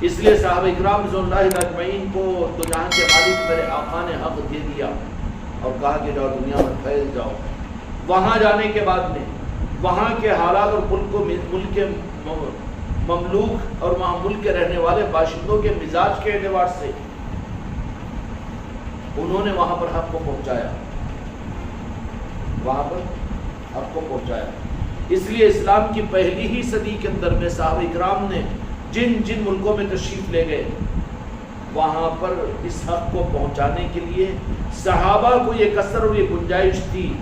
اس لیے صحابہ اکرام رضوان اللہ اجمعین کو تو جہاں کے مالک میرے آقا نے حق دے دیا اور کہا کہ جاؤ دنیا میں پھیل جاؤ. وہاں جانے کے بعد میں وہاں کے حالات اور ملک کے مملوک اور وہاں ملک کے رہنے والے باشندوں کے مزاج کے اعتبار سے انہوں نے وہاں پر حق کو پہنچایا، وہاں پر حق کو پہنچایا. اس لیے اسلام کی پہلی ہی صدی کے اندر میں صحابہ اکرام نے جن ملکوں میں تشریف لے گئے وہاں پر اس حق کو پہنچانے کے لیے صحابہ کو یہ کثر اور یہ گنجائش تھی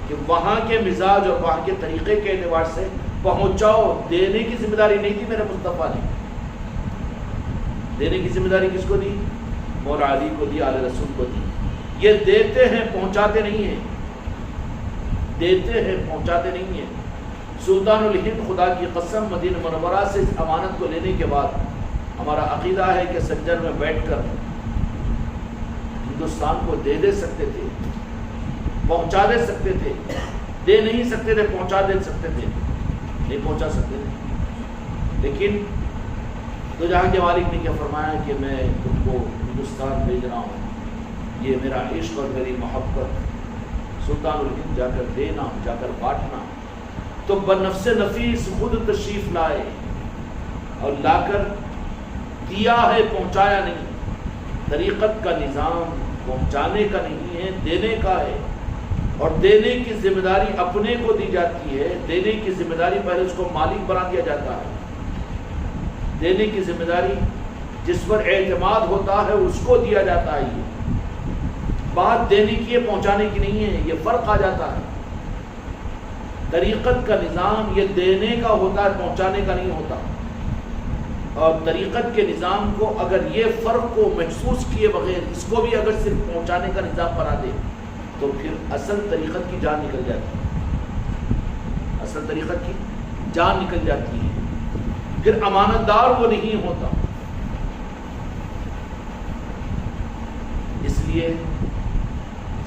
کہ وہاں کے مزاج اور وہاں کے طریقے کے اعتبار سے پہنچاؤ. دینے کی ذمہ داری نہیں تھی میرے مصطفیٰ نے، دینے کی ذمہ داری کس کو دی؟ مولا علی کو دی، آل رسول کو دی. یہ دیتے ہیں پہنچاتے نہیں ہیں، دیتے ہیں پہنچاتے نہیں ہیں. سلطان الہند خدا کی قسم مدینہ منورہ سے اس امانت کو لینے کے بعد ہمارا عقیدہ ہے کہ سجر میں بیٹھ کر ہندوستان کو دے سکتے تھے، پہنچا دے سکتے تھے. دے نہیں سکتے تھے، پہنچا دے سکتے تھے، نہیں پہنچا سکتے تھے. لیکن تو جہاں کے مالک نے کیا فرمایا کہ میں تم کو ہندوستان بھیج رہا ہوں، یہ میرا عشق اور میری محبت. سلطان الہند جا کر دینا، جا کر بانٹنا. تو بنفس نفیس خود تشریف لائے اور لا کر دیا ہے، پہنچایا نہیں. طریقت کا نظام پہنچانے کا نہیں ہے، دینے کا ہے. اور دینے کی ذمہ داری اپنے کو دی جاتی ہے. دینے کی ذمہ داری پہلے اس کو مالک بنا دیا جاتا ہے. دینے کی ذمہ داری جس پر اعتماد ہوتا ہے اس کو دیا جاتا ہے. یہ بات دینے کی ہے، پہنچانے کی نہیں ہے. یہ فرق آ جاتا ہے. طریقت کا نظام یہ دینے کا ہوتا ہے، پہنچانے کا نہیں ہوتا. اور طریقت کے نظام کو اگر یہ فرق کو محسوس کیے بغیر اس کو بھی اگر صرف پہنچانے کا نظام بنا دے تو پھر اصل طریقت کی جان نکل جاتی ہے. اصل طریقت کی جان نکل جاتی ہے. پھر امانت دار وہ نہیں ہوتا. اس لیے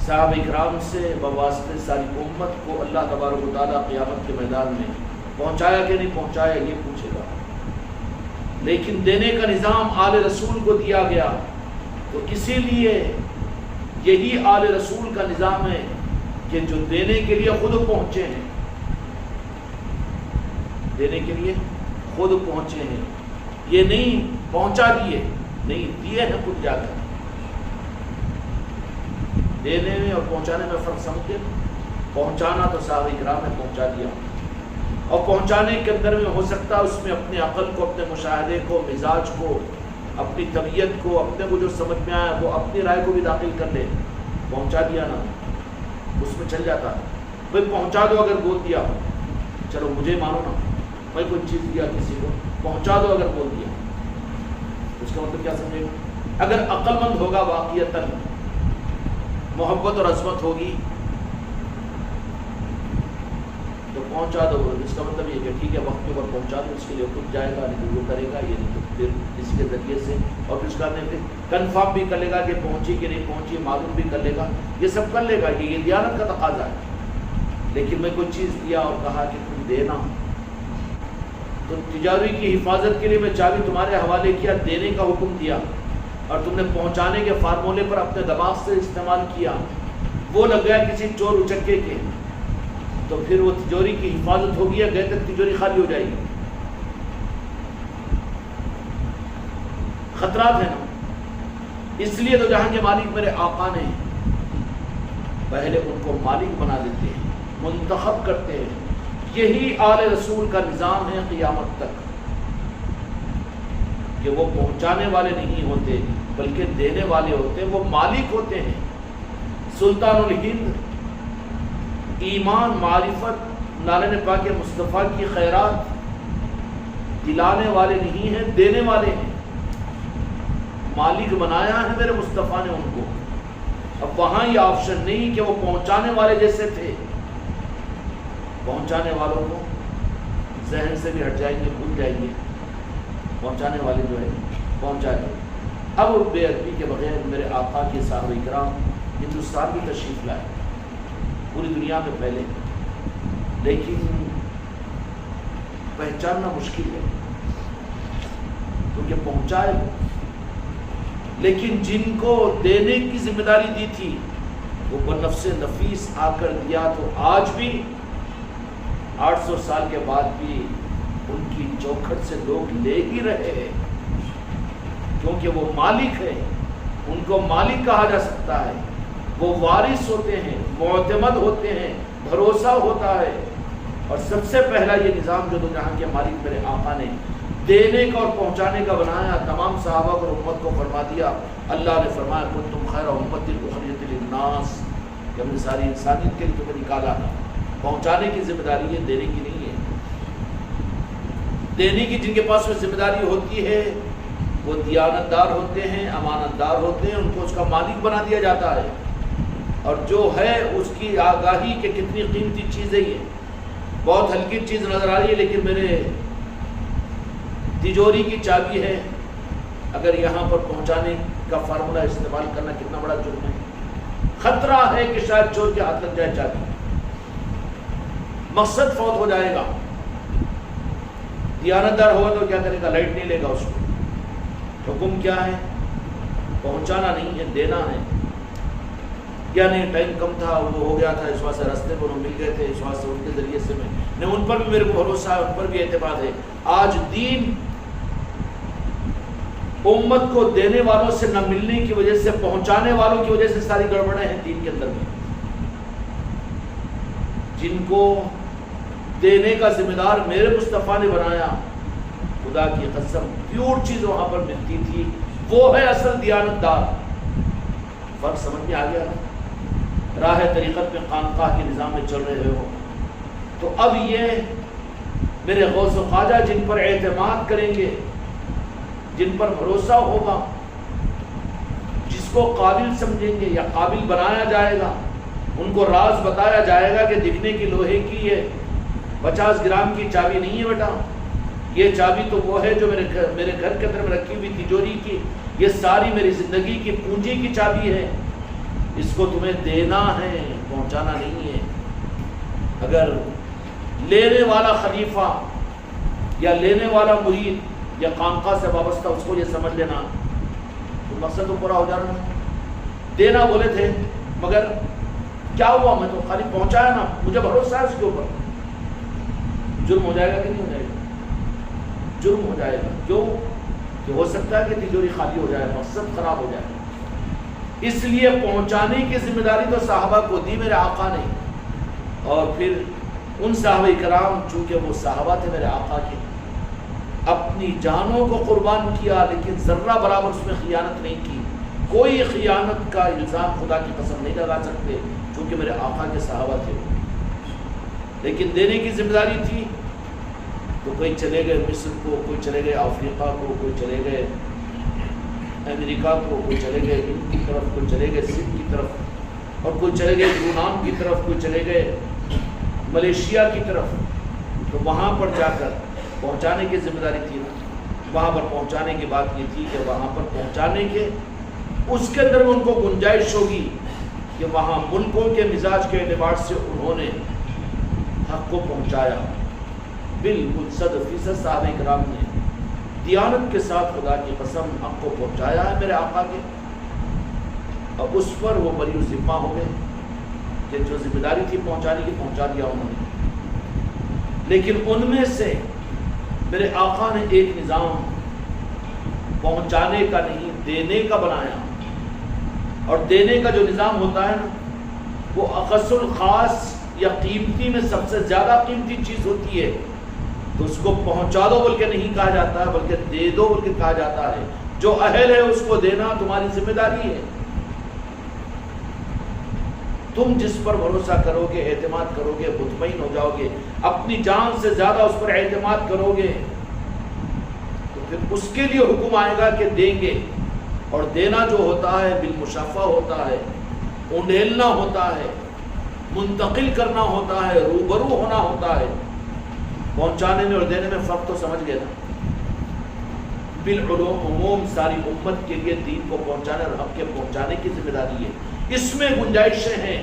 صحابہ اکرام سے بواسطے ساری امت کو اللہ تبارک و تعالیٰ قیامت کے میدان میں پہنچایا کہ نہیں پہنچایا یہ پوچھے گا. لیکن دینے کا نظام آل رسول کو دیا گیا تو اسی لیے یہی آل رسول کا نظام ہے کہ جو دینے کے لیے خود پہنچے ہیں، دینے کے لیے خود پہنچے ہیں. یہ نہیں پہنچا دیے، نہیں دیے ہیں خود جا کر. دینے میں اور پہنچانے میں فرق سمجھتے. پہنچانا تو صحابہ اکرام نے پہنچا دیا، اور پہنچانے کے اندر میں ہو سکتا ہے اس میں اپنے عقل کو، اپنے مشاہدے کو، مزاج کو، اپنی طبیعت کو، اپنے کو جو سمجھ میں آیا وہ اپنی رائے کو بھی داخل کر لے. پہنچا دیا نا، اس میں چل جاتا ہے. بھائی پہنچا دو اگر بول دیا، چلو مجھے مانو نا، میں کوئی چیز دیا کسی کو، پہنچا دو اگر بول دیا، اس کا مطلب کیا سمجھے گا؟ اگر عقل مند ہوگا واقعتاً محبت اور عظمت ہوگی تو پہنچا دو. اس کا مطلب یہ کہ ٹھیک ہے وقت کے اوپر پہنچا دو، اس کے لیے خود جائے گا، نہیں وہ کرے گا، یہ نہیں تو پھر اس کے ذریعے سے اور پھر اس کا کنفرم بھی کر لے گا کہ پہنچی کہ نہیں پہنچی، معلوم بھی کر لے گا، یہ سب کر لے گا. یہ دیانت کا تقاضا ہے. لیکن میں کوئی چیز دیا اور کہا کہ تم دینا، تو تجاری کی حفاظت کے لیے میں چابی تمہارے حوالے کیا، دینے کا حکم دیا، اور تم نے پہنچانے کے فارمولے پر اپنے دماغ سے استعمال کیا، وہ لگ گیا کسی چور اچکے کے، تو پھر وہ تجوری کی حفاظت ہوگی یا گئے تک تجوری خالی ہو جائے گی؟ خطرات ہیں نا. اس لیے تو جہاں کے مالک میرے آقا نے پہلے ان کو مالک بنا دیتے ہیں، منتخب کرتے ہیں. یہی آل رسول کا نظام ہے قیامت تک کہ وہ پہنچانے والے نہیں ہوتے بلکہ دینے والے ہوتے ہیں، وہ مالک ہوتے ہیں. سلطان الہند ایمان، معرفت، نالے پاک مصطفیٰ کی خیرات دلانے والے نہیں ہیں، دینے والے ہیں. مالک بنایا ہے میرے مصطفیٰ نے ان کو. اب وہاں یہ آپشن نہیں کہ وہ پہنچانے والے جیسے تھے. پہنچانے والوں کو ذہن سے بھی ہٹ جائیں گے، بھول جائیں گے. پہنچانے والے جو ہے پہنچا دیں. اب بے ادبی کے بغیر میرے آقا کے صحابہ اکرام ہندوستان بھی تشریف لائے، پوری دنیا میں پھیلے، لیکن پہچاننا مشکل ہے. کیونکہ پہنچائے وہ. لیکن جن کو دینے کی ذمہ داری دی تھی وہ بنفس نفیس آ کر دیا، تو آج بھی 800 سال کے بعد بھی ان کی چوکھٹ سے لوگ لے ہی رہے ہیں، کیونکہ وہ مالک ہے، ان کو مالک کہا جا سکتا ہے، وہ وارث ہوتے ہیں، معتمد ہوتے ہیں، بھروسہ ہوتا ہے. اور سب سے پہلا یہ نظام جو جہاں کے مالک میرے آقا نے دینے کا اور پہنچانے کا بنایا، تمام صحابہ اور امت کو فرما دیا. اللہ نے فرمایا کنتم خیر امۃ اخرجت للناس، کہ ہم نے ساری انسانیت کے لیے تمہیں نکالا. پہنچانے کی ذمہ داری ہے، دینے کی نہیں ہے. دینے کی جن کے پاس وہ ذمہ داری ہوتی ہے وہ دیانت دار ہوتے ہیں، امانت دار ہوتے ہیں، ان کو اس کا مالک بنا دیا جاتا ہے. اور جو ہے اس کی آگاہی کہ کتنی قیمتی چیز ہے، یہ بہت ہلکی چیز نظر آ رہی ہے لیکن میرے تجوری کی چابی ہے. اگر یہاں پر پہنچانے کا فارمولہ استعمال کرنا کتنا بڑا جرم ہے. خطرہ ہے کہ شاید چور کے ہاتھ لگ جائے چابی، مقصد فوت ہو جائے گا. دیانتدار ہوگا تو کیا کرے گا؟ لائٹ نہیں لے گا. اس کو حکم کیا ہے؟ پہنچانا نہیں ہے، دینا ہے. یا نہیں ٹائم کم تھا، وہ ہو گیا تھا، اس واسطے راستے پر وہ مل گئے تھے، اس واسطے ان کے ذریعے سے میں نہیں، ان پر بھی میرے کو بھروسہ ہے، ان پر بھی اعتماد ہے. آج دین امت کو دینے والوں سے نہ ملنے کی وجہ سے، پہنچانے والوں کی وجہ سے ساری گڑبڑیں ہیں دین کے اندر میں. جن کو دینے کا ذمہ دار میرے مصطفیٰ نے بنایا، خدا کی قسم پیور چیز وہاں پر ملتی تھی، وہ ہے اصل دیانت دار. فرق سمجھ میں آ گیا نا؟ راہ طریقت میں خانقاہ کے نظام میں چل رہے ہو تو اب یہ میرے غوث و خواجہ جن پر اعتماد کریں گے، جن پر بھروسہ ہوگا، جس کو قابل سمجھیں گے یا قابل بنایا جائے گا، ان کو راز بتایا جائے گا کہ دکھنے کی لوہے کی ہے، 50 گرام کی چابی نہیں ہے بیٹا، یہ چابی تو وہ ہے جو میرے گھر کے اندر میں رکھی ہوئی تجوری کی، یہ ساری میری زندگی کی پونجی کی چابی ہے، اس کو تمہیں دینا ہے، پہنچانا نہیں ہے. اگر لینے والا خلیفہ یا لینے والا مرید یا خانقاہ سے وابستہ اس کو یہ سمجھ لینا تو مقصد تو پورا ہو جا رہا ہے. دینا بولے تھے مگر کیا ہوا؟ میں تو خالی پہنچایا نا، مجھے بھروسہ ہے اس کے اوپر. جرم ہو جائے گا کہ نہیں ہو جائے گا؟ جرم ہو جائے گا. کیوں؟ کہ ہو سکتا ہے کہ تجوری خالی ہو جائے، مقصد خراب ہو جائے. اس لیے پہنچانے کی ذمہ داری تو صحابہ کو دی میرے آقا نے، اور پھر ان صحابہ کرام چونکہ وہ صحابہ تھے میرے آقا کے، اپنی جانوں کو قربان کیا لیکن ذرہ برابر اس میں خیانت نہیں کی. کوئی خیانت کا الزام خدا کی قسم نہیں لگا سکتے چونکہ میرے آقا کے صحابہ تھے. لیکن دینے کی ذمہ داری تھی تو کوئی چلے گئے مصر کو، کوئی چلے گئے افریقہ کو، کوئی چلے گئے امریکہ کو، کوئی چلے گئے ہند کی طرف، کوئی چلے گئے سندھ کی طرف، اور کوئی چلے گئے یونان کی طرف، کوئی چلے گئے ملیشیا کی طرف. تو وہاں پر جا کر پہنچانے کی ذمہ داری تھی. وہاں پر پہنچانے کی بات یہ تھی کہ وہاں پر پہنچانے کے اس کے اندر ان کو گنجائش ہوگی کہ وہاں ملکوں کے مزاج کے اعتبار سے انہوں نے حق کو پہنچایا. بالکل 100% صحابہ کرام نے دیانت کے ساتھ خدا کی قسم حق کو پہنچایا ہے میرے آقا کے. اب اس پر وہ بری ذمہ ہو گئے کہ جو ذمہ داری تھی پہنچانے کی پہنچا دیا انہوں نے. لیکن ان میں سے میرے آقا نے ایک نظام پہنچانے کا نہیں دینے کا بنایا. اور دینے کا جو نظام ہوتا ہے نا وہ اخص الخاص یا قیمتی میں سب سے زیادہ قیمتی چیز ہوتی ہے تو اس کو پہنچا دو بول کے نہیں کہا جاتا بلکہ دے دو بول کے کہا جاتا ہے. جو اہل ہے اس کو دینا تمہاری ذمہ داری ہے. تم جس پر بھروسہ کرو گے، اعتماد کرو گے، مطمئن ہو جاؤ گے، اپنی جان سے زیادہ اس پر اعتماد کرو گے تو پھر اس کے لیے حکم آئے گا کہ دیں گے. اور دینا جو ہوتا ہے بالمشافہ ہوتا ہے، اونڈیلنا ہوتا ہے، منتقل کرنا ہوتا ہے، روبرو ہونا ہوتا ہے. پہنچانے میں اور دینے میں فرق تو سمجھ گئے نا. بالعموم ساری امت کے لیے دین کو پہنچانے اور حق کے پہنچانے کی ذمہ داری ہے. اس میں گنجائشیں ہیں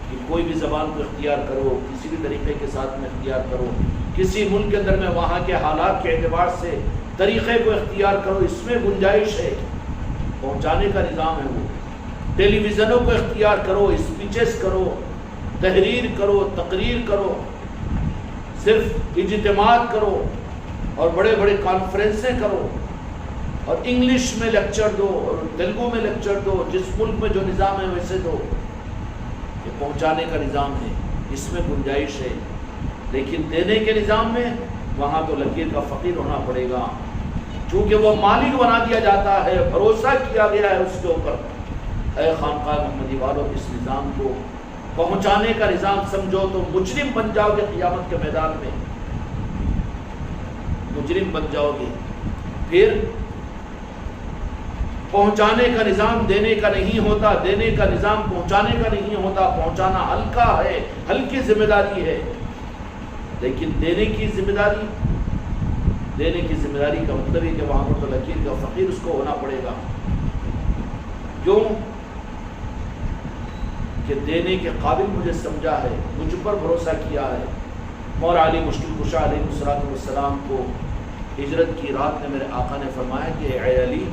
کہ کوئی بھی زبان کو اختیار کرو، کسی بھی طریقے کے ساتھ میں اختیار کرو، کسی ملک کے اندر میں وہاں کے حالات کے اعتبار سے طریقے کو اختیار کرو، اس میں گنجائش ہے، پہنچانے کا نظام ہے وہ۔ ٹیلی ویژنوں کو اختیار کرو، اسپیچز کرو، تحریر کرو، تقریر کرو، صرف اجتماعات کرو اور بڑے بڑے کانفرنسیں کرو اور انگلش میں لیکچر دو اور تیلگو میں لیکچر دو، جس ملک میں جو نظام ہے ویسے دو۔ یہ پہنچانے کا نظام ہے، اس میں گنجائش ہے، لیکن دینے کے نظام میں وہاں تو لکیر کا فقیر ہونا پڑے گا، چونکہ وہ مالک بنا دیا جاتا ہے، بھروسہ کیا گیا ہے اس کے اوپر۔ اے خانقاہ محمدی والوں، اس نظام کو پہنچانے کا نظام سمجھو تو مجرم بن جاؤ گے، قیامت کے میدان میں مجرم بن جاؤ گے۔ پھر پہنچانے کا نظام دینے کا نہیں ہوتا، دینے کا نظام پہنچانے کا نہیں ہوتا۔ پہنچانا ہلکا ہے، ہلکی ذمہ داری ہے، لیکن دینے کی ذمہ داری کا مطلب ہے کہ وہاں پر تو لکیر کا فقیر اس کو ہونا پڑے گا۔ کیوں کہ دینے کے قابل مجھے سمجھا ہے، مجھ پر بھروسہ کیا ہے۔ مولا علی مشکل کشا علیہ السلام کو ہجرت کی رات میں میرے آقا نے فرمایا کہ اے علی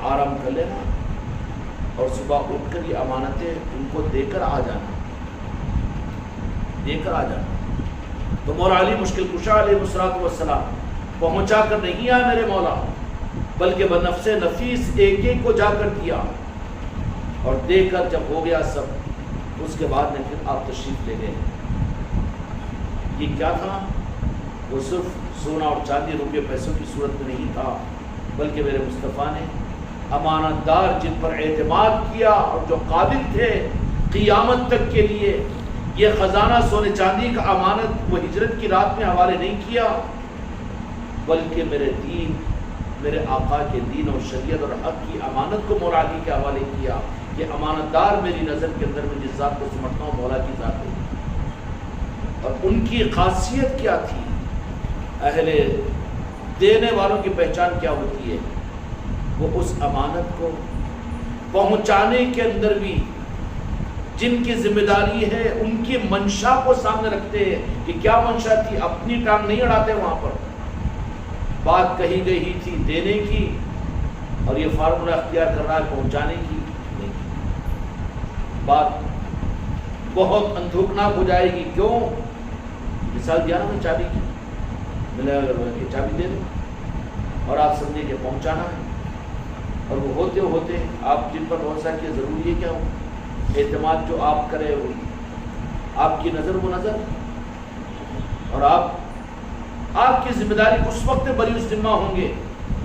آرام کر لینا اور صبح اٹھ کر یہ امانتیں ان کو دے کر آ جانا۔ تو مولا علی مشکل کشا علیہ السلام پہنچا کر نہیں آیا میرے مولا، بلکہ بنفس نفیس ایک ایک کو جا کر دیا اور دے کر جب ہو گیا سب، اس کے بعد میں پھر آپ تشریف لے گئے۔ یہ کیا تھا؟ وہ صرف سونا اور چاندی روپے پیسوں کی صورت میں نہیں تھا، بلکہ میرے مصطفیٰ نے امانت دار جن پر اعتماد کیا اور جو قابل تھے قیامت تک کے لیے یہ خزانہ سونے چاندی کا امانت وہ ہجرت کی رات میں حوالے نہیں کیا، بلکہ میرے دین، میرے آقا کے دین اور شریعت اور حق کی امانت کو مولا علی کے حوالے کیا۔ یہ امانت دار میری نظر کے اندر میں جس ذات کو سمجھتا ہوں مولا کی ذات ہے۔ اور ان کی خاصیت کیا تھی؟ اہل دینے والوں کی پہچان کیا ہوتی ہے؟ وہ اس امانت کو پہنچانے کے اندر بھی جن کی ذمہ داری ہے ان کی منشا کو سامنے رکھتے ہیں کہ کیا منشا تھی، اپنی ٹانگ نہیں اڑاتے۔ وہاں پر بات کہی گئی ہی تھی دینے کی اور یہ فارمولہ اختیار کر رہا ہے پہنچانے کی نہیں۔ بات بہت اندھوکناک ہو جائے گی۔ کیوں؟ مثال دیا نا میں چابی کی، ملے اگر یہ چابی دے دو اور آپ سمجھے کہ پہنچانا ہے، اور وہ ہوتے آپ جن پر بھروسہ کیا ضروری ہے کیا ہو؟ اعتماد جو آپ کرے وہ آپ کی نظر وہ نظر، اور آپ کی ذمہ داری اس وقت بری الذمہ ہوں گے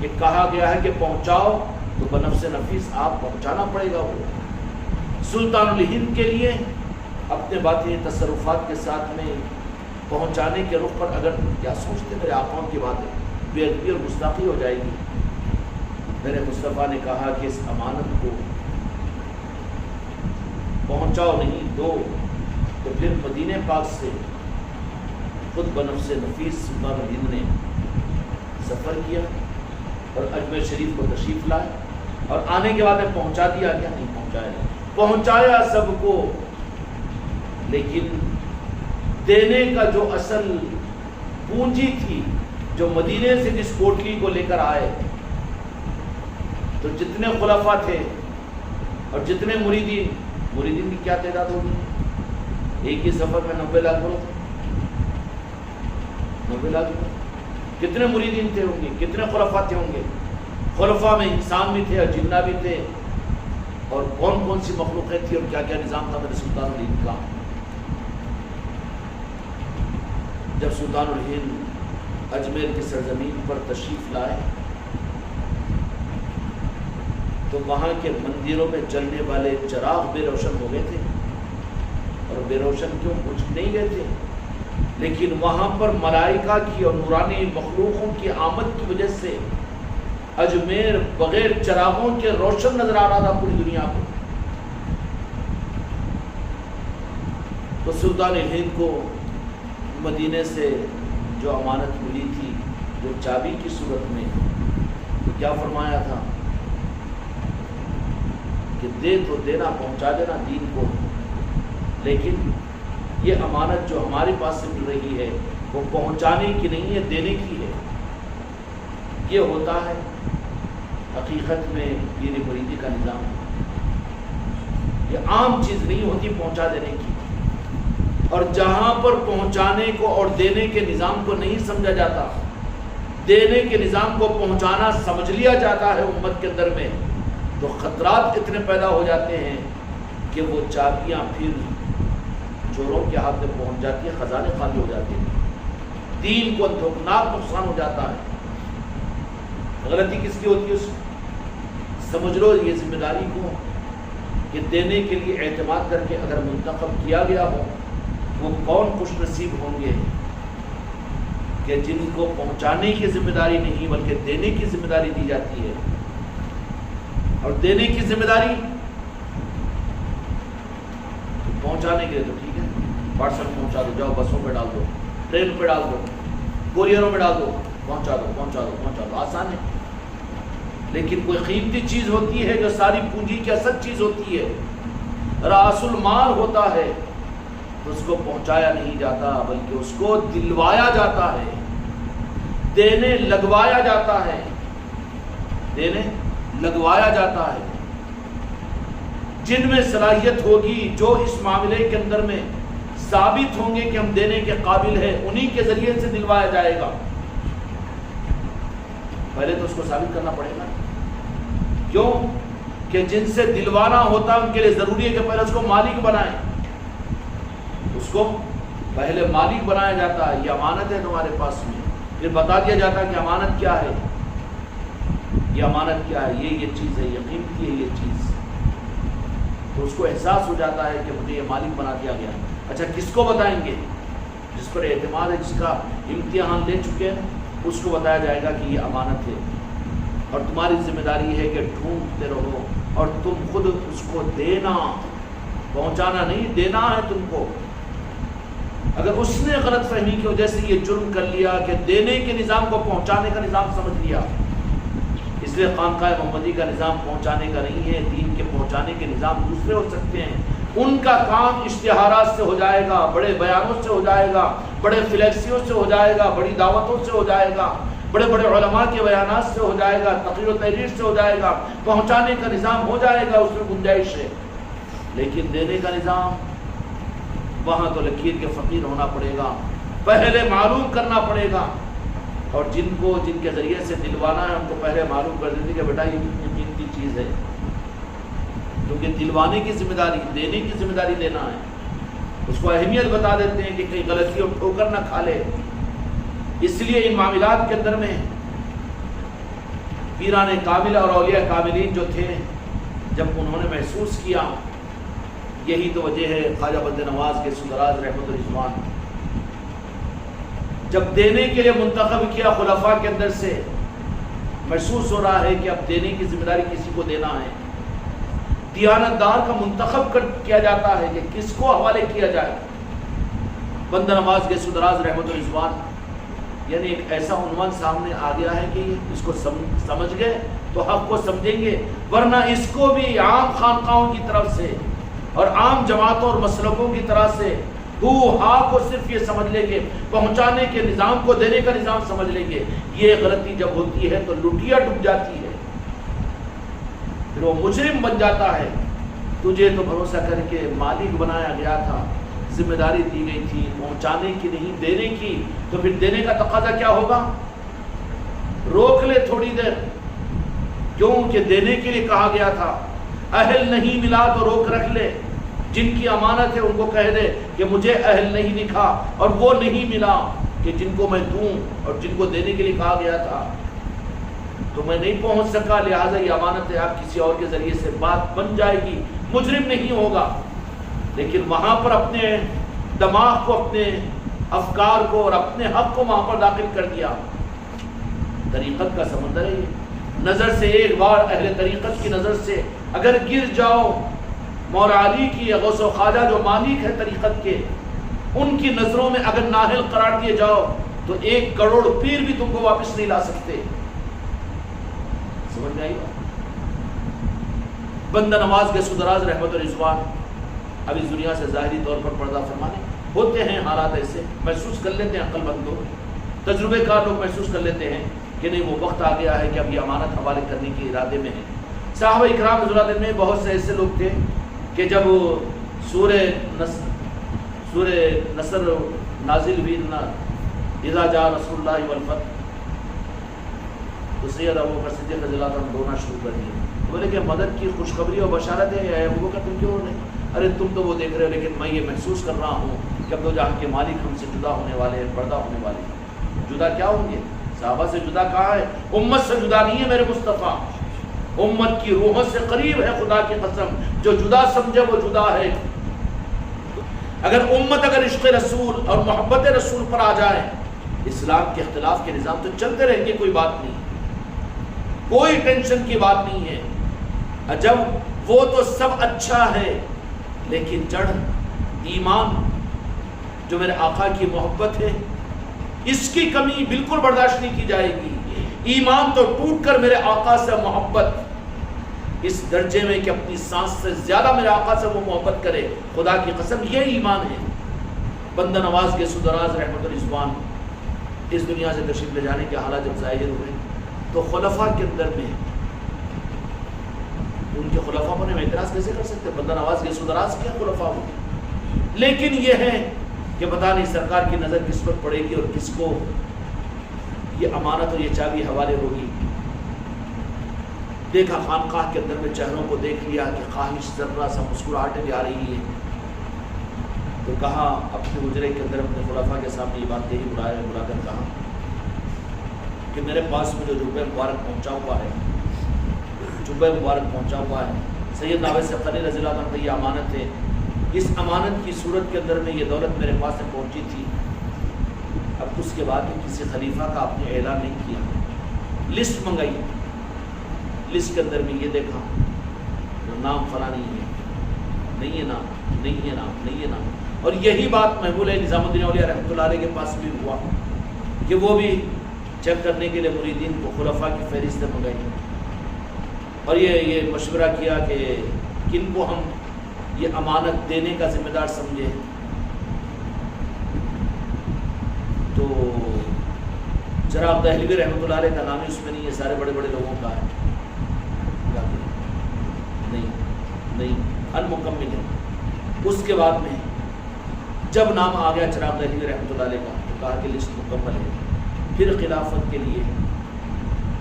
کہ کہا گیا ہے کہ پہنچاؤ، تو بنفس نفیس آپ پہنچانا پڑے گا۔ وہ سلطان الہند کے لیے اپنے باطنی تصرفات کے ساتھ میں پہنچانے کے رخ پر اگر کیا سوچتے میرے آقاؤں کی بات ہے بے ادبی اور گستاخی ہو جائے گی۔ میرے مصطفیٰ نے کہا کہ اس امانت کو پہنچاؤ نہیں دو، تو پھر مدینہ پاک سے خود بنفس نفیس سلطان الہند نے سفر کیا اور اجمیر شریف کو تشریف لائے، اور آنے کے بعد پہنچا دیا کیا؟ نہیں پہنچایا، پہنچایا سب کو، لیکن دینے کا جو اصل پونجی تھی، جو مدینے سے جس کوٹلی کو لے کر آئے، تو جتنے خلفاء تھے اور جتنے مریدین کی کیا تعداد ہوگی؟ ایک ہی سفر میں 90 لاکھ لوگ، 90 لاکھ کتنے مریدین تھے ہوں گے؟ کتنے خلفاء تھے ہوں گے؟ خلفاء میں انسان بھی تھے اور جنہ بھی تھے، اور کون کون سی مخلوقیں تھی اور کیا کیا نظام تھا میرے سلطان الہند کا۔ جب سلطان الہند اجمیر کی سرزمین پر تشریف لائے تو وہاں کے مندروں میں جلنے والے چراغ بے روشن ہو گئے تھے، اور بے روشن کیوں؟ بجھ نہیں گئے تھے، لیکن وہاں پر ملائکہ کی اور نورانی مخلوقوں کی آمد کی وجہ سے اجمیر بغیر چراغوں کے روشن نظر آ رہا تھا پوری دنیا کو۔ تو سلطان ہند کو مدینے سے جو امانت ملی تھی جو چابی کی صورت میں، تو کیا فرمایا تھا کہ دے تو دینا، پہنچا دینا دین کو، لیکن یہ امانت جو ہمارے پاس سے مل رہی ہے وہ پہنچانے کی نہیں ہے، دینے کی ہے۔ یہ ہوتا ہے حقیقت میں پیر مریدی کا نظام. یہ عام چیز نہیں ہوتی پہنچا دینے کی. اور جہاں پر پہنچانے کو اور دینے کے نظام کو نہیں سمجھا جاتا، دینے کے نظام کو پہنچانا سمجھ لیا جاتا ہے امت کے اندر میں، تو خطرات اتنے پیدا ہو جاتے ہیں کہ وہ چابیاں پھر چوروں کے ہاتھ میں پہنچ جاتی ہیں، خزانے خالی ہو جاتے ہیں، دین کو دھوکناک نقصان ہو جاتا ہے. غلطی کس کی ہوتی ہے؟ اس سمجھ لو یہ ذمہ داری کو کہ دینے کے لیے اعتماد کر کے اگر منتخب کیا گیا ہو، وہ کون خوش نصیب ہوں گے کہ جن کو پہنچانے کی ذمہ داری نہیں بلکہ دینے کی ذمہ داری دی جاتی ہے. اور دینے کی ذمہ داری پہنچانے کے لیے تو ٹھیک ہے، پارسل پہنچا دو، جاؤ بسوں پہ ڈال دو، ٹرین پہ ڈال دو، کوریئروں میں ڈال دو، پہنچا دو پہنچا دو پہنچا دو، آسان ہے. لیکن کوئی قیمتی چیز ہوتی ہے جو ساری پونجی کی اصل چیز ہوتی ہے، راس المال ہوتا ہے، تو اس کو پہنچایا نہیں جاتا بلکہ اس کو دلوایا جاتا ہے، دینے لگوایا جاتا ہے، دینے لگوایا جاتا ہے. جن میں صلاحیت ہوگی، جو اس معاملے کے اندر میں ثابت ہوں گے کہ ہم دینے کے قابل ہیں، انہی کے ذریعے سے دلوایا جائے گا. پہلے تو اس کو ثابت کرنا پڑے گا. کیوں کہ جن سے دلوانا ہوتا ہے ان کے لیے ضروری ہے کہ پہلے اس کو مالک بنائیں. اس کو پہلے مالک بنایا جاتا ہے، یہ امانت ہے تمہارے پاس میں، پھر بتا دیا جاتا ہے کہ امانت کیا ہے، یہ امانت کیا ہے، یہ چیز ہے، یہ قیمتی ہے یہ چیز. تو اس کو احساس ہو جاتا ہے کہ مجھے یہ مالک بنا دیا گیا. اچھا کس کو بتائیں گے؟ جس پر اعتماد ہے، جس کا امتحان لے چکے ہیں، اس کو بتایا جائے گا کہ یہ امانت ہے اور تمہاری ذمہ داری ہے کہ ڈھونڈتے رہو اور تم خود اس کو دینا، پہنچانا نہیں، دینا ہے تم کو. اگر اس نے غلط فہمی کی وجہ سے یہ جرم کر لیا کہ دینے کے نظام کو پہنچانے کا نظام سمجھ لیا، اس لیے خانقاہ محمدی کا نظام پہنچانے کا نہیں ہے، دین کے پہنچانے کے نظام دوسرے ہو سکتے ہیں. ان کا کام اشتہارات سے ہو جائے گا، بڑے بیانوں سے ہو جائے گا، بڑے فلیکسیوں سے ہو جائے گا، بڑی دعوتوں سے ہو جائے گا، بڑے بڑے علماء کے بیانات سے ہو جائے گا، تقریر و تحریر سے ہو جائے گا، پہنچانے کا نظام ہو جائے گا، اس میں گنجائش ہے. لیکن دینے کا نظام، وہاں تو لکیر کے فقیر ہونا پڑے گا، پہلے معلوم کرنا پڑے گا. اور جن کے ذریعے سے دلوانا ہے ان کو پہلے معلوم کر دیتے کہ بیٹا یہ کتنی قیمتی چیز ہے، کیونکہ دلوانے کی ذمہ داری، دینے کی ذمہ داری لینا ہے. اس کو اہمیت بتا دیتے ہیں کہ کہیں غلطی اور ٹھوکر نہ کھا لے. اس لیے ان معاملات کے اندر میں پیران کامل اور اولیاء کاملین جو تھے، جب انہوں نے محسوس کیا، یہی تو وجہ ہے خواجہ بند نواز کے سدراز رحمت الرضوان جب دینے کے لیے منتخب کیا خلفاء کے اندر سے، محسوس ہو رہا ہے کہ اب دینے کی ذمہ داری کسی کو دینا ہے. دیانتدار کا منتخب کیا جاتا ہے کہ کس کو حوالے کیا جائے. بند نواز کے سدراز رحمت الرضوان یعنی ایک ایسا عنوان سامنے آ گیا ہے کہ اس کو سمجھ گئے تو حق کو سمجھیں گے، ورنہ اس کو بھی عام خانقاہوں کی طرف سے اور عام جماعتوں اور مسلکوں کی طرح سے کو صرف یہ سمجھ لیں گے، پہنچانے کے نظام کو دینے کا نظام سمجھ لیں گے. یہ غلطی جب ہوتی ہے تو لٹیا ڈوب جاتی ہے، پھر وہ مجرم بن جاتا ہے. تجھے تو بھروسہ کر کے مالک بنایا گیا تھا، ذمہ داری دی گئی تھی پہنچانے کی نہیں دینے کی، تو پھر دینے کا تقاضا کیا ہوگا؟ روک لے تھوڑی دیر، کیوں کہ دینے کے لیے کہا گیا تھا. اہل نہیں ملا تو روک رکھ لے، جن کی امانت ہے ان کو کہہ دے کہ مجھے اہل نہیں لکھا اور وہ نہیں ملا کہ جن کو میں دوں اور جن کو دینے کے لیے کہا گیا تھا تو میں نہیں پہنچ سکا، لہٰذا یہ امانت ہے، آپ کسی اور کے ذریعے سے بات بن جائے گی، مجرم نہیں ہوگا. لیکن وہاں پر اپنے دماغ کو، اپنے افکار کو اور اپنے حق کو وہاں پر داخل کر دیا. طریقت کا سمندر ہے یہ. نظر سے ایک بار اہل طریقت کی نظر سے اگر گر جاؤ، مولا علی کی غوث و خواجہ جو مالک ہے طریقت کے، ان کی نظروں میں اگر نااہل قرار دیے جاؤ تو 1 کروڑ پیر بھی تم کو واپس نہیں لا سکتے. سمجھ میں آئی بات؟ بندہ نواز کے سدراز رحمت الرضوان اب اس دنیا سے ظاہری طور پر پردہ فرمانے ہوتے ہیں. حالات ایسے محسوس کر لیتے ہیں، عقل مند لوگ، تجربے کار لوگ محسوس کر لیتے ہیں کہ نہیں وہ وقت آ گیا ہے کہ اب یہ امانت حوالے کرنے کے ارادے میں ہے. صحابہ اکرام رضی اللہ عنہم میں بہت سے ایسے لوگ تھے کہ جب سورہ نصر نازل ہوئی اذا جاء رسول اللہ والفتح تو سید ابوبکر صدیق رضی اللہ عنہ رونا شروع کر دیا. بولے کہ مدد کی خوشخبری اور بشارت ہے اے ابوبکر تم کیوں نہیں؟ ارے تم تو وہ دیکھ رہے ہو لیکن میں یہ محسوس کر رہا ہوں کہ اب دو جہاں کے مالک ہم سے جدا ہونے والے ہیں, پردہ ہونے والے ہیں. جدا کیا ہوں گے؟ صحابہ سے جدا کہاں ہے؟ امت سے جدا نہیں ہے میرے مصطفیٰ, امت کی روحوں سے قریب ہے. خدا کی قسم جو جدا سمجھے وہ جدا ہے. اگر عشق رسول اور محبت رسول پر آ جائے, اسلام کے اختلاف کے نظام تو چلتے رہیں گے, کوئی بات نہیں, کوئی ٹینشن کی بات نہیں ہے. جب وہ تو سب اچھا ہے لیکن جڑ ایمان جو میرے آقا کی محبت ہے اس کی کمی بالکل برداشت نہیں کی جائے گی. ایمان تو ٹوٹ کر میرے آقا سے محبت اس درجے میں کہ اپنی سانس سے زیادہ میرے آقا سے وہ محبت کرے, خدا کی قسم یہ ایمان ہے. بندہ نواز کے سدراز رحمت الرضوان اس دنیا سے تشریف لے جانے کے حالات جب ظاہر ہوئے تو خلفاء کے اندر میں ان کے خلفاء پر ہم اعتراض کیسے کر سکتے؟ بندہ نواز کے سدراز کیا خلفاء ہوتے, لیکن یہ ہے کہ پتہ نہیں سرکار کی نظر کس پر پڑے گی اور کس کو یہ امانت اور یہ چابی حوالے ہوگی. دیکھا خانقاہ کے اندر میں چہروں کو دیکھ لیا کہ خواہش ذرہ سا مسکراہٹ بھی آ رہی ہے, تو کہا اپنے حجرے کے اندر اپنے خلفاء کے سامنے یہ بات کہی, بلا کر کہا کہ میرے پاس میں جو جبہ مبارک پہنچا ہوا ہے, جبہ مبارک پہنچا ہوا ہے, سید ناویس قلی رضی اللہ عنہ کی یہ امانت ہے. اس امانت کی صورت کے اندر میں یہ دولت میرے پاس میں پہنچی تھی. اب اس کے بعد کسی خلیفہ کا آپ نے اعلان نہیں کیا, لسٹ منگائی, لسٹ کے اندر میں یہ دیکھا نام فلاں نہیں ہے, نہیں ہے نام, نہیں ہے نام, نہیں ہے نام. اور یہی بات محبوب نظام الدین اولیاء رحمۃ اللہ علیہ کے پاس بھی ہوا کہ وہ بھی چیک کرنے کے لیے مریدین کو خلفاء کی فہرستیں منگائی اور یہ مشورہ کیا کہ کن کو ہم یہ امانت دینے کا ذمہ دار سمجھے. تو چراغ دہلوی رحمۃ اللہ علیہ کا نام ہی اس میں نہیں ہے, سارے بڑے بڑے لوگوں کا ہے, نہیں ان مکمل ہے. اس کے بعد میں جب نام آ گیا چراغ دہلوی رحمۃ اللہ علیہ کا تو کہا کہ لسٹ مکمل ہے. پھر خلافت کے لیے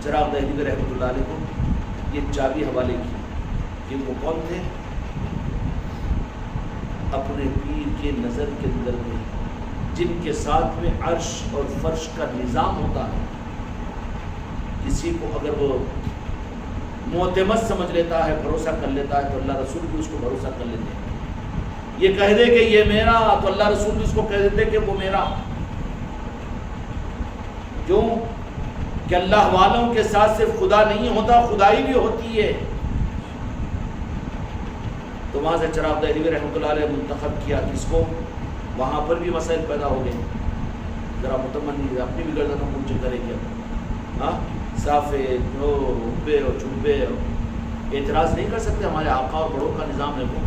چراغ دہلوی رحمۃ اللہ علیہ کو یہ چابی حوالے کی کہ وہ کون تھے؟ اپنے پیر کے نظر کے اندر میں جن کے ساتھ میں عرش اور فرش کا نظام ہوتا ہے. کسی کو اگر وہ معتمد سمجھ لیتا ہے, بھروسہ کر لیتا ہے, تو اللہ رسول بھی اس کو بھروسہ کر لیتے ہیں. یہ کہہ دے کہ یہ میرا, تو اللہ رسول بھی اس کو کہہ دیتے کہ وہ میرا. کیوں کہ اللہ والوں کے ساتھ صرف خدا نہیں ہوتا, خدائی بھی ہوتی ہے. تو وہاں سے چراغ دہلوی رحمۃ اللہ علیہ منتخب کیا کس کو, وہاں پر بھی مسائل پیدا ہو گئے. ذرا متمنی اپنی بھی گردن اونچے کرے گا, ہاں صافے ربے اور چوبے اعتراض نہیں کر سکتے, ہمارے آقا اور بڑوں کا نظام ہے وہ,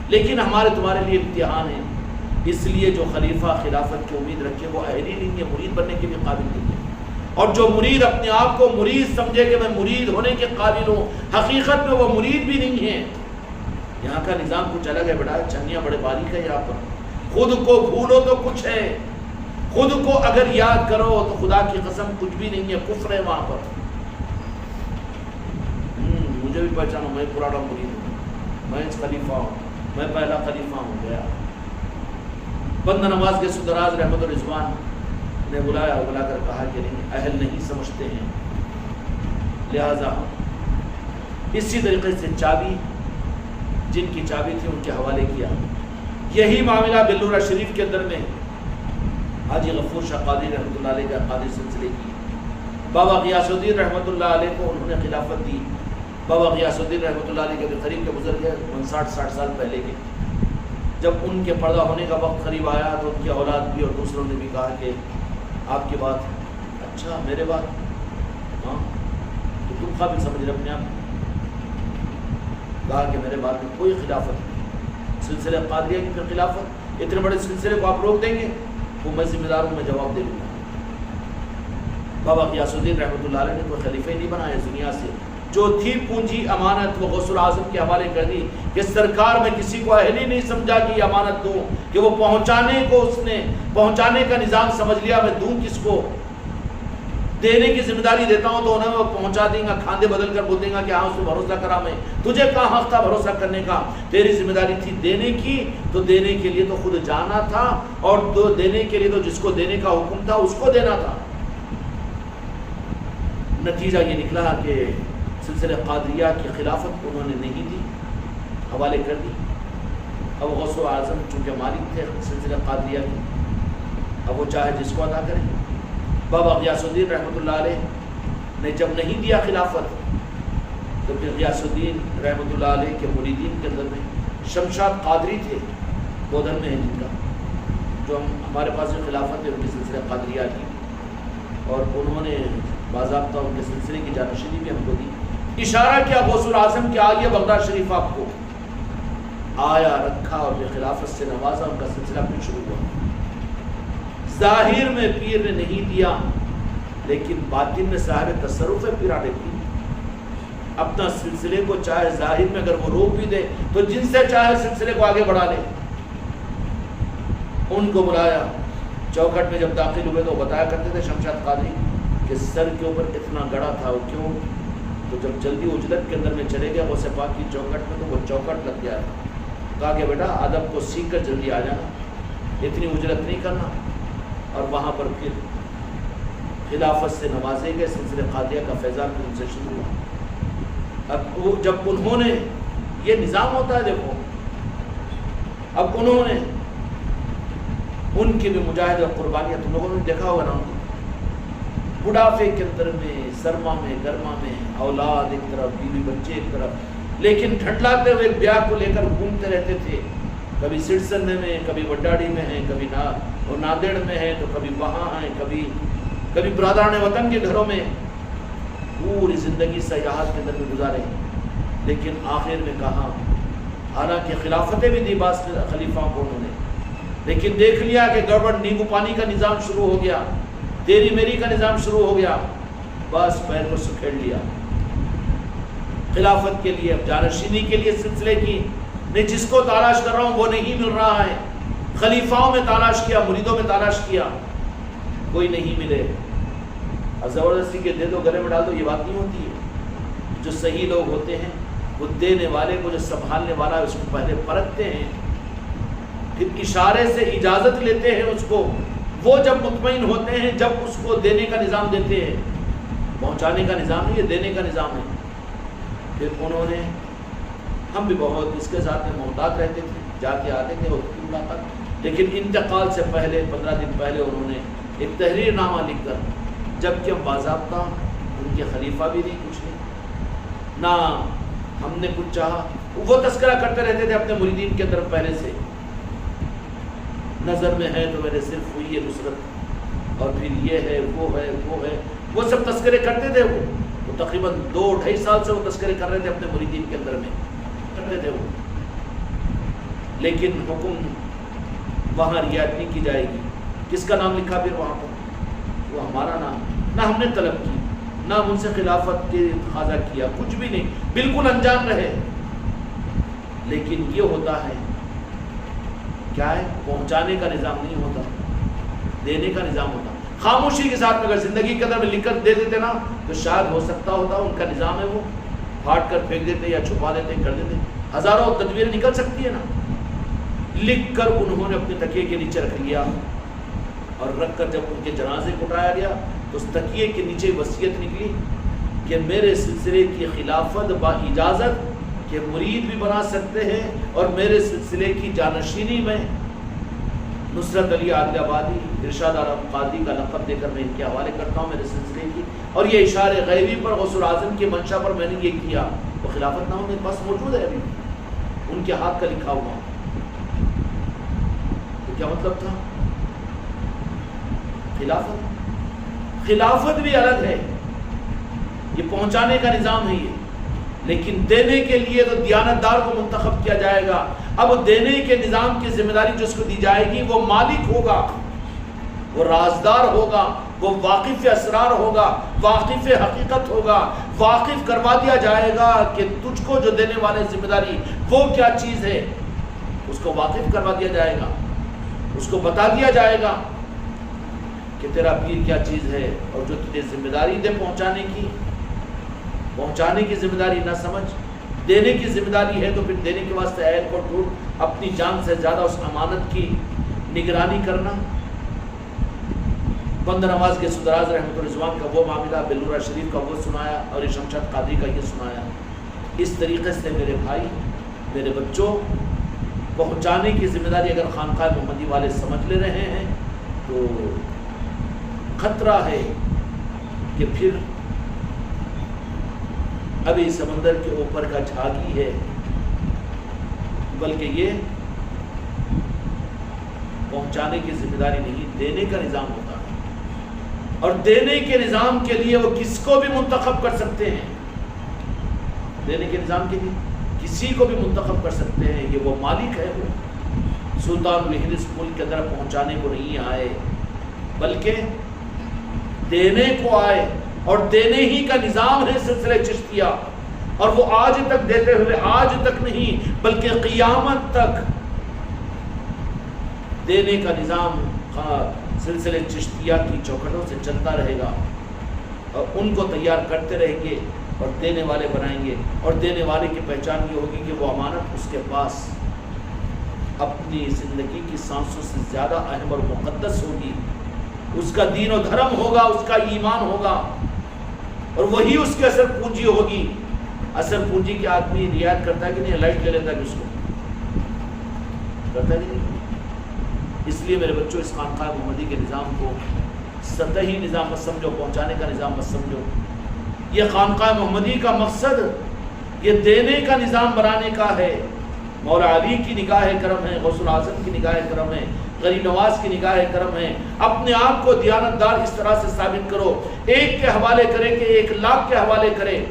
لیکن ہمارے تمہارے لیے امتحان ہے. اس لیے جو خلیفہ خلافت کی امید رکھے وہ اہل ہی نہیں ہے, مرید بننے کے بھی قابل نہیں ہے. اور جو مرید اپنے آپ کو مرید سمجھے کہ میں مرید ہونے کے قابل ہوں, حقیقت میں وہ مرید بھی نہیں ہے. یہاں کا نظام کچھ الگ ہے بیٹا, چنیاں بڑے باریک ہے یہاں پر. خود کو بھولو تو کچھ ہے, خود کو اگر یاد کرو تو خدا کی قسم کچھ بھی نہیں ہے, کفر ہے وہاں پر. مجھے بھی پہچانو, میں پرانا مرید ہوں, میں خلیفہ ہوں, میں پہلا خلیفہ ہوں. گیا بندہ نواز کے سدراز رحمت الرضوان نے بلا کر کہا کہ نہیں, اہل نہیں سمجھتے ہیں, لہذا اسی طریقے سے چابی جن کی چابی تھی ان کے حوالے کیا. یہی معاملہ بلورہ شریف کے اندر میں حاجی غفور شاہ قادری رحمۃ اللہ علیہ کا قادری سلسلے کی بابا غیاث الدین رحمۃ اللہ علیہ کو انہوں نے خلافت دی. بابا غیاث الدین رحمۃ اللہ علیہ کے قریب کے گزر گئے 59-60 سال پہلے کے. جب ان کے پردہ ہونے کا وقت قریب آیا تو ان کی اولاد بھی اور دوسروں نے بھی کہا کہ آپ کی بات, اچھا میرے بات, ہاں تو تم قابل سمجھ رہے اپنے آپ. کہا کہ میرے بات میں کوئی خلافت نہیں, سلسلہ قادریہ کی پھر خلافت, اتنے بڑے سلسلے کو آپ روک دیں گے, وہ میں ذمہ دار ہوں, میں جواب دے لوں گا. بابا غیاث الدین رحمۃ اللہ علیہ نے کوئی خلیفہ نہیں بنایا دنیا سے، جو تھی پونجی امانت وہ غوث الاعظم کے حوالے کر دی کہ سرکار میں کسی کو اہل ہی نہیں سمجھا کہ یہ امانت دوں، کہ وہ پہنچانے کا نظام سمجھ لیا، میں دوں کس کو، دینے کی ذمہ داری دیتا ہوں تو انہیں وہ پہنچا دیں گا، کھاندے بدل کر بول دیں گا کہ ہاں اس کو بھروسہ کرا میں، تجھے کہاں حق تھا بھروسہ کرنے کا، تیری ذمہ داری تھی دینے کی، تو دینے کے لیے تو خود جانا تھا، اور دینے کے لیے تو جس کو دینے کا حکم تھا اس کو دینا تھا۔ نتیجہ یہ نکلا کہ سلسلہ قادریہ کی خلافت انہوں نے نہیں دی، حوالے کر دی۔ اب غوث اعظم چونکہ مالک تھے سلسلہ قادریہ کی، اب وہ چاہے جس کو عطا کریں۔ بابا غیاث الدین رحمۃ اللہ علیہ نے جب نہیں دیا خلافت، تو پھر غیاث الدین رحمۃ اللہ علیہ کے مریدین کے اندر میں شمشاد قادری تھے، بودھن میں ہے جن کا، جو ہمارے پاس جو خلافت ہے ان کی سلسلہ قادریہ کی، اور انہوں نے باضابطہ ان کے سلسلے کی جانشینی بھی ہم کو دی۔ اشارہ کیا غوث الاعظم کہ آئیے بغداد شریف آپ کو، آیا، رکھا اور خلافت سے نوازا، ان کا سلسلہ پھر شروع ہوا۔ ظاہر میں پیر نے نہیں دیا، لیکن باطن میں صاحب تصرف پیرا نے دی اپنا سلسلے کو، چاہے ظاہر میں اگر وہ روک بھی دے تو جن سے چاہے سلسلے کو آگے بڑھا لے۔ ان کو بلایا چوکھٹ میں، جب داخل ہوئے تو وہ بتایا کرتے تھے شمشاد قادری کہ سر کے اوپر اتنا گڑا تھا، وہ کیوں؟ تو جب جلدی اجلت کے اندر میں چلے گیا غوث پاک کی چوکھٹ میں، تو وہ چوکھٹ لگ گیا، کہا کہ بیٹا ادب کو سیکھ کر جلدی آ جانا، اتنی اجلت نہیں کرنا۔ اور وہاں پر پھر خلافت سے نوازے گئے، سلسلہ قادریہ کا فیضان ان سے شروع ہوا۔ اب وہ جب انہوں نے، یہ نظام ہوتا ہے دیکھو، اب انہوں نے ان کی بھی مجاہد اور قربانیاں تم لوگوں نے دیکھا ہوگا نا، بڑھاپے کے اندر میں، سرما میں، گرما میں، اولاد ایک طرف، بیوی بچے ایک طرف، لیکن ٹھنڈلاتے ہوئے بیاہ کو لے کر گھومتے رہتے تھے، کبھی سرسن میں، کبھی وڈاڑی میں ہیں، کبھی نادڑ میں ہیں، تو کبھی وہاں ہیں، کبھی برادران وطن کے گھروں میں، پوری زندگی سیاحت کے اندر میں گزارے۔ لیکن آخر میں کہا، حالانکہ خلافتیں بھی دی بعض خلیفہ کو انہوں نے، لیکن دیکھ لیا کہ گڑبڑ، نیمبو پانی کا نظام شروع ہو گیا، تیری میری کا نظام شروع ہو گیا، بس پیر کو سکھیڑ لیا۔ خلافت کے لیے، اب جانشینی کے لیے سلسلے کی، میں جس کو تلاش کر رہا ہوں وہ نہیں مل رہا ہے، خلیفاؤں میں تلاش کیا، مریدوں میں تلاش کیا، کوئی نہیں ملے، اور زبردستی کے دے دو، گلے میں ڈال دو، یہ بات نہیں ہوتی ہے۔ جو صحیح لوگ ہوتے ہیں وہ دینے والے کو، جو سنبھالنے والا ہے اس کو پہلے پرکھتے ہیں، پھر اشارے سے اجازت لیتے ہیں اس کو، وہ جب مطمئن ہوتے ہیں، جب اس کو دینے کا نظام دیتے ہیں، پہنچانے کا نظام نہیں، یہ دینے کا نظام ہے۔ پھر انہوں نے، ہم بھی بہت اس کے ساتھ میں محتاط رہتے تھے، جاتے آتے تھے اور ملاقات، لیکن انتقال سے پہلے 15 دن پہلے انہوں نے ایک تحریر نامہ لکھ کر، جبکہ ہم باضابطہ ان کے خلیفہ بھی نہیں، کچھ نہیں، نہ ہم نے کچھ چاہا، وہ تذکرہ کرتے رہتے تھے اپنے مریدین کے اندر پہلے سے، نظر میں ہے تو میرے صرف ہوئی ہے نصرت، اور پھر یہ ہے، وہ ہے، وہ ہے، وہ سب تذکرے کرتے تھے۔ وہ تقریباً 2-2.5 سال سے وہ تذکرے کر رہے تھے اپنے مریدین کے اندر میں، کرتے تھے وہ، لیکن حکم وہاں رعایت نہیں کی جائے گی۔ کس کا نام لکھا پھر وہاں پر؟ وہ ہمارا نام، نہ ہم نے طلب کی، نہ ہم ان سے خلافت کے تقاضا کیا، کچھ بھی نہیں، بالکل انجان رہے۔ لیکن یہ ہوتا ہے کیا ہے، پہنچانے کا نظام نہیں ہوتا، دینے کا نظام ہوتا۔ خاموشی کے ساتھ اگر زندگی کے اندر میں لکھ کر دے دیتے نا، تو شاید ہو سکتا ہوتا ان کا نظام ہے وہ پھاٹ کر پھینک دیتے یا چھپا دیتے، کر دیتے، ہزاروں تدبیریں نکل سکتی ہے نا۔ لکھ کر انہوں نے اپنے تکیے کے نیچے رکھ لیا، اور رکھ کر جب ان کے جنازے کو اٹھایا گیا تو اس تکیے کے نیچے وصیت نکلی کہ میرے سلسلے کی خلافت با اجازت کہ مرید بھی بنا سکتے ہیں، اور میرے سلسلے کی جانشینی میں نصرت علی عادل آبادی، ارشاد عالم قادری کا لقب دے کر میں ان کے حوالے کرتا ہوں میرے سلسلے کی، اور یہ اشارے غیبی پر غوث الاعظم کی منشا پر میں نے یہ کیا۔ وہ خلافت نامہ میرے پاس موجود ہے ابھی، ان کے ہاتھ کا لکھا ہوا۔ تو کیا مطلب تھا؟ خلافت بھی الگ ہے، یہ پہنچانے کا نظام ہے یہ، لیکن دینے کے لیے تو دیانتدار کو منتخب کیا جائے گا۔ اب دینے کے نظام کی ذمہ داری جس کو دی جائے گی وہ مالک ہوگا، وہ رازدار ہوگا، وہ واقف اسرار ہوگا، واقف حقیقت ہوگا، واقف کروا دیا جائے گا کہ تجھ کو جو دینے والے ذمہ داری وہ کیا چیز ہے، اس کو واقف کروا دیا جائے گا، اس کو بتا دیا جائے گا کہ تیرا پیر کیا چیز ہے، اور جو تجھے ذمہ داری دے پہنچانے کی ذمہ داری نہ سمجھ، دینے کی ذمہ داری ہے تو پھر دینے کے واسطے عہد کو ٹوٹ اپنی جان سے زیادہ اس امانت کی نگرانی کرنا۔ بند نواز کے صدراز رحمت الرضوان کا وہ معاملہ، بلورہ شریف کا وہ سنایا، اور شمشاد قادری کا یہ سنایا۔ اس طریقے سے میرے بھائی، میرے بچوں، پہنچانے کی ذمہ داری اگر خانقاہ محمدی والے سمجھ لے رہے ہیں تو خطرہ ہے کہ پھر ابھی سمندر کے اوپر کا جھاگی ہے، بلکہ یہ پہنچانے کی ذمہ داری نہیں، دینے کا نظام ہوتا ہے، اور دینے کے نظام کے لیے وہ کس کو بھی منتخب کر سکتے ہیں، دینے کے نظام کے لیے کسی کو بھی منتخب کر سکتے ہیں۔ یہ وہ مالک ہے، وہ سلطان الہند اس ملک کے اندر پہنچانے کو نہیں آئے، بلکہ دینے کو آئے، اور دینے ہی کا نظام ہے سلسلہ چشتیہ، اور وہ آج تک دیتے ہوئے، آج تک نہیں بلکہ قیامت تک دینے کا نظام سلسلہ چشتیہ کی چوکھٹوں سے چلتا رہے گا، اور ان کو تیار کرتے رہیں گے اور دینے والے بنائیں گے، اور دینے والے کی پہچان یہ ہوگی کہ وہ امانت اس کے پاس اپنی زندگی کی سانسوں سے زیادہ اہم اور مقدس ہوگی، اس کا دین و دھرم ہوگا، اس کا ایمان ہوگا، اور وہی اس کی اصل پونجی ہوگی۔ اصل پونجی کے آدمی رعایت کرتا ہے کہ نہیں، لائٹ لے لیتا ہے، اس کو کرتا ہے کہ نہیں۔ اس لیے میرے بچوں، اس خانقاہ محمدی کے نظام کو سطحی نظام مت سمجھو، پہنچانے کا نظام مت سمجھو۔ یہ خانقاہ محمدی کا مقصد یہ دینے کا نظام بنانے کا ہے۔ مولا علی کی نگاہ کرم ہے، غوث الاعظم کی نگاہ کرم ہے، غریب نواز کی نگاہ کرم ہے۔ اپنے آپ کو دیانتدار اس طرح سے ثابت کرو، ایک کے حوالے کرے کہ 1,00,000 کے حوالے کرے،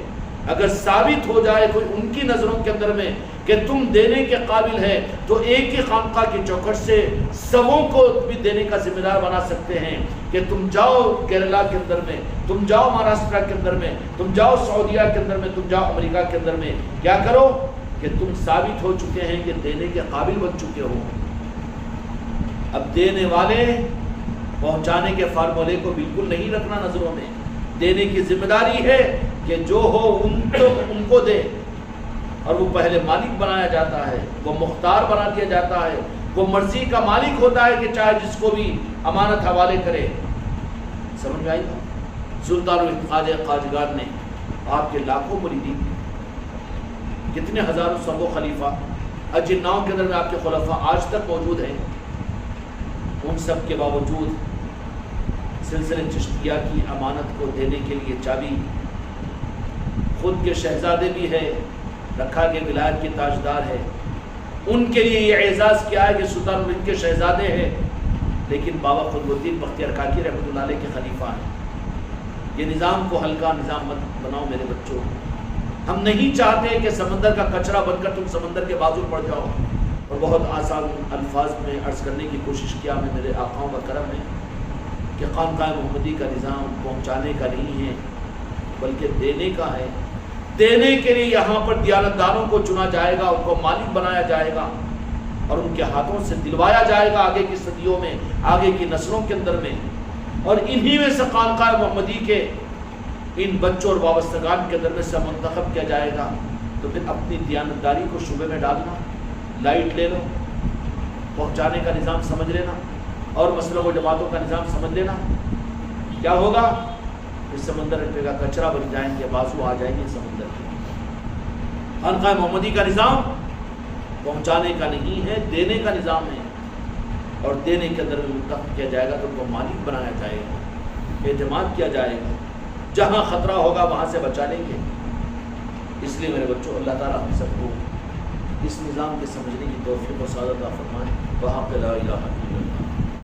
اگر ثابت ہو جائے کوئی ان کی نظروں کے اندر میں کہ تم دینے کے قابل ہے، تو ایک ہی خانقاہ کی چوکھٹ سے سبوں کو بھی دینے کا ذمہ دار بنا سکتے ہیں کہ تم جاؤ کیرلا کے اندر میں، تم جاؤ مہاراشٹرا کے اندر میں، تم جاؤ سعودیہ کے اندر میں، تم جاؤ امریکہ کے اندر میں، کیا کرو کہ تم ثابت ہو چکے ہیں کہ دینے کے قابل بن چکے ہو۔ اب دینے والے پہنچانے کے فارمولے کو بالکل نہیں رکھنا نظروں میں، دینے کی ذمہ داری ہے کہ جو ہو ان کو دے، اور وہ پہلے مالک بنایا جاتا ہے، وہ مختار بنا دیا جاتا ہے، وہ مرضی کا مالک ہوتا ہے کہ چاہے جس کو بھی امانت حوالے کرے۔ سمجھ میں آئی نا؟ سلطان الہند خواجہ خواجگان نے آپ کے لاکھوں مریدین، کتنے ہزاروں سبو خلیفہ، جن ناؤں کے اندر میں آپ کے خلفاء آج تک موجود ہیں، ان سب کے باوجود سلسلہ چشتیہ کی امانت کو دینے کے لیے چابی خود کے شہزادے بھی ہے، رکھا کے ولایت کے تاجدار ہے، ان کے لیے یہ اعزاز کیا ہے کہ سلطان الہند کے شہزادے ہیں، لیکن بابا قطب الدین بختیار کاکی رحمۃ اللہ علیہ کے خلیفہ ہیں۔ یہ نظام کو ہلکا نظام مت بناؤ میرے بچوں، ہم نہیں چاہتے کہ سمندر کا کچرا بن کر تم سمندر کے بازو پڑ جاؤ۔ اور بہت آسان الفاظ میں عرض کرنے کی کوشش کیا میں، میرے آقاؤں کا کرم ہے کہ خانقاہ محمدی کا نظام پہنچانے کا نہیں ہے بلکہ دینے کا ہے۔ دینے کے لیے یہاں پر دیانتداروں کو چنا جائے گا، ان کو مالک بنایا جائے گا، اور ان کے ہاتھوں سے دلوایا جائے گا آگے کی صدیوں میں، آگے کی نسلوں کے اندر میں، اور انہی میں سے خانقاہ محمدی کے ان بچوں اور وابستگان کے اندر میں سے منتخب کیا جائے گا۔ تو پھر اپنی دیانتداری کو شعبے میں ڈالنا، لائٹ لے لو، پہنچانے کا نظام سمجھ لینا، اور مسلک و جماعتوں کا نظام سمجھ لینا، کیا ہوگا؟ اس سمندر کا کچرا بن جائیں گے، بازو آ جائیں گے سمندر کے۔ خانقاہ محمدی کا نظام پہنچانے کا نہیں ہے، دینے کا نظام ہے، اور دینے کے اندر منتخب کیا جائے گا تو ان کو مالک بنایا جائے گا، اعتماد کیا جائے گا، جہاں خطرہ ہوگا وہاں سے بچا لیں گے۔ اس لیے میرے بچوں، اللہ تعالیٰ ہم سب کو اس نظام کے سمجھنے کی توفیق و سعادت عطا فرمائے۔ وہاں پہ لا الہ الا اللہ۔